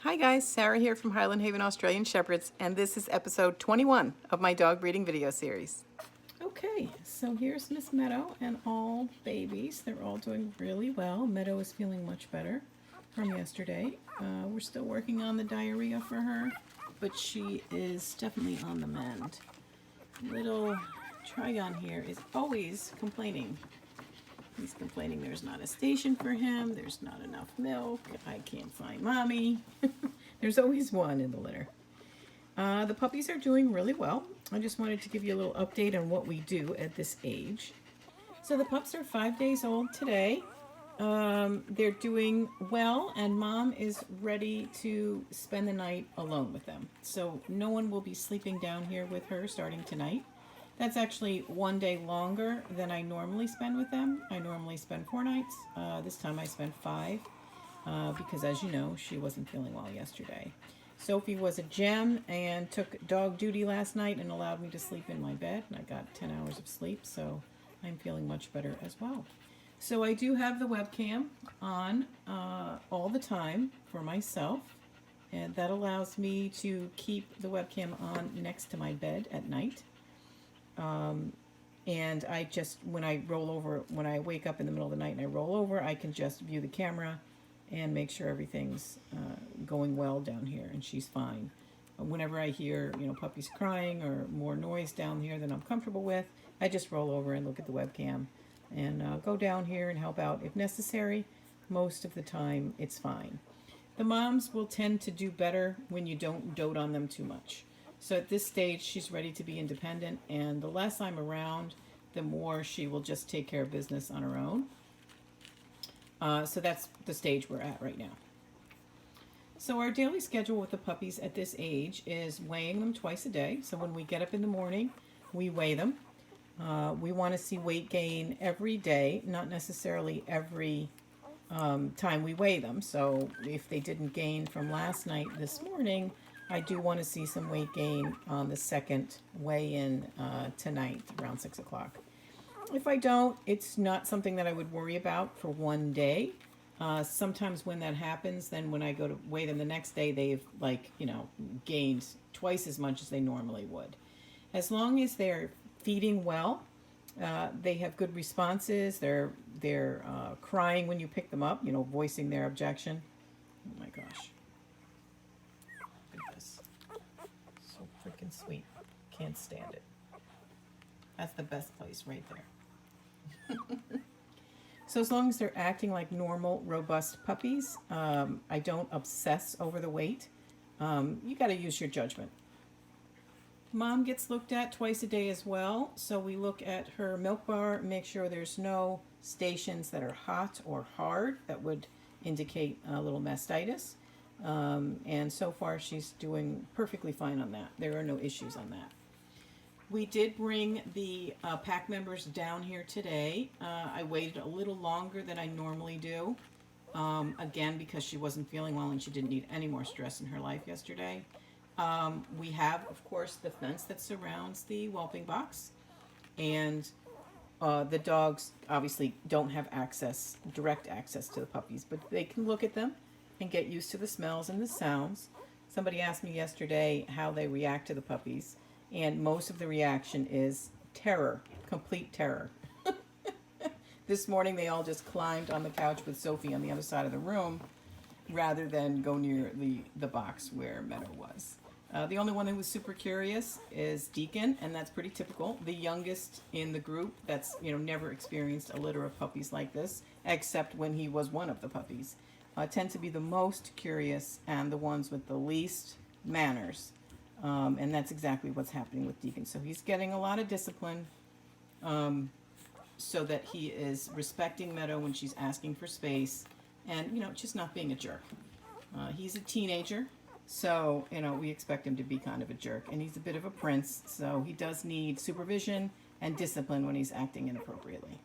Hi guys, Sarah here from Highland Haven Australian Shepherds, and this is episode 21 of my dog breeding video series. Okay, so here's Miss Meadow and all babies. They're all doing really well. Meadow is feeling much better from yesterday. We're still working on the diarrhea for her, but she is definitely on the mend. Little Trigon here is always complaining. He's complaining there's not a station for him, there's not enough milk, I can't find mommy. There's always one in the litter. The puppies are doing really well. I just wanted to give you a little update on what we do at this age. So the pups are 5 days old today. They're doing well, and mom is ready to spend the night alone with them. So no one will be sleeping down here with her starting tonight. That's actually 1 day longer than I normally spend with them. I normally spend 4 nights. This time I spent 5 because, as you know, she wasn't feeling well yesterday. Sophie was a gem and took dog duty last night and allowed me to sleep in my bed, and I got 10 hours of sleep, so I'm feeling much better as well. So I do have the webcam on all the time for myself, and that allows me to keep the webcam on next to my bed at night. And I just, when I wake up in the middle of the night and I roll over, I can just view the camera and make sure everything's going well down here, and she's fine. Whenever I hear, puppies crying or more noise down here than I'm comfortable with, I just roll over and look at the webcam and go down here and help out if necessary. Most of the time, it's fine. The moms will tend to do better when you don't dote on them too much. So at this stage, she's ready to be independent, and the less I'm around, the more she will just take care of business on her own. So that's the stage we're at right now. So our daily schedule with the puppies at this age is weighing them twice a day. So when we get up in the morning, we weigh them. We want to see weight gain every day, not necessarily every time we weigh them. So if they didn't gain from last night this morning, I do want to see some weight gain on the second weigh-in tonight around 6 o'clock. If I don't, it's not something that I would worry about for 1 day. Sometimes when that happens, then when I go to weigh them the next day, they've gained twice as much as they normally would. As long as they're feeding well, they have good responses. They're crying when you pick them up, voicing their objection. Oh my gosh. So freaking sweet. Can't stand it. That's the best place right there. So as long as they're acting like normal, robust puppies, I don't obsess over the weight. You got to use your judgment. Mom gets looked at twice a day as well. So we look at her milk bar, make sure there's no stations that are hot or hard that would indicate a little mastitis. And so far she's doing perfectly fine on that. There are no issues on that. We did bring the pack members down here today. I waited a little longer than I normally do. Again, because she wasn't feeling well and she didn't need any more stress in her life yesterday. We have, of course, the fence that surrounds the whelping box. And the dogs obviously don't have direct access to the puppies, but they can look at them and get used to the smells and the sounds. Somebody asked me yesterday how they react to the puppies, and most of the reaction is terror, complete terror. This morning they all just climbed on the couch with Sophie on the other side of the room rather than go near the box where Meadow was. The only one who was super curious is Deacon, and that's pretty typical. The youngest in the group that's never experienced a litter of puppies like this, except when he was one of the puppies. Tend to be the most curious and the ones with the least manners. And that's exactly what's happening with Deacon. So he's getting a lot of discipline so that he is respecting Meadow when she's asking for space and, just not being a jerk. He's a teenager, so, we expect him to be kind of a jerk. And he's a bit of a prince, so he does need supervision and discipline when he's acting inappropriately.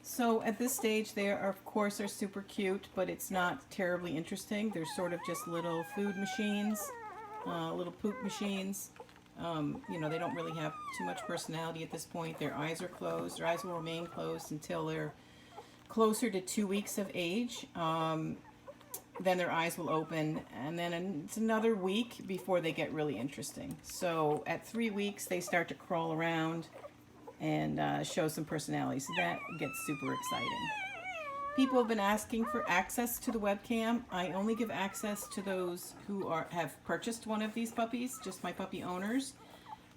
So at this stage, they are, of course, are super cute, but it's not terribly interesting. They're sort of just little food machines, little poop machines. They don't really have too much personality at this point. Their eyes are closed. Their eyes will remain closed until they're closer to 2 weeks of age. then their eyes will open, and then it's another week before they get really interesting. So at 3 weeks, they start to crawl around and show some personality. So that gets super exciting. People have been asking for access to the webcam. I only give access to those who have purchased one of these puppies, just my puppy owners.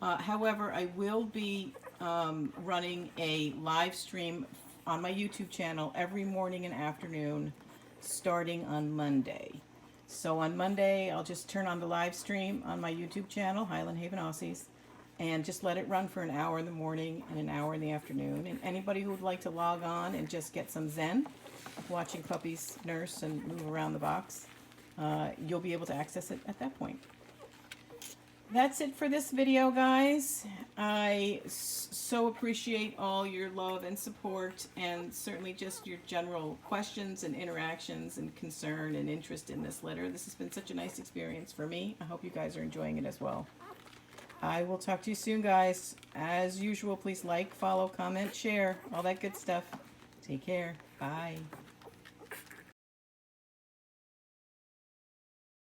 However, I will be running a live stream on my YouTube channel every morning and afternoon starting on Monday. So on Monday, I'll just turn on the live stream on my YouTube channel, Highland Haven Aussies, and just let it run for an hour in the morning and an hour in the afternoon. And anybody who would like to log on and just get some zen of watching puppies nurse and move around the box, you'll be able to access it at that point. That's it for this video, guys. I so appreciate all your love and support, and certainly just your general questions and interactions and concern and interest in this litter. This has been such a nice experience for me. I hope you guys are enjoying it as well. I will talk to you soon, guys. As usual, please like, follow, comment, share, all that good stuff. Take care. Bye.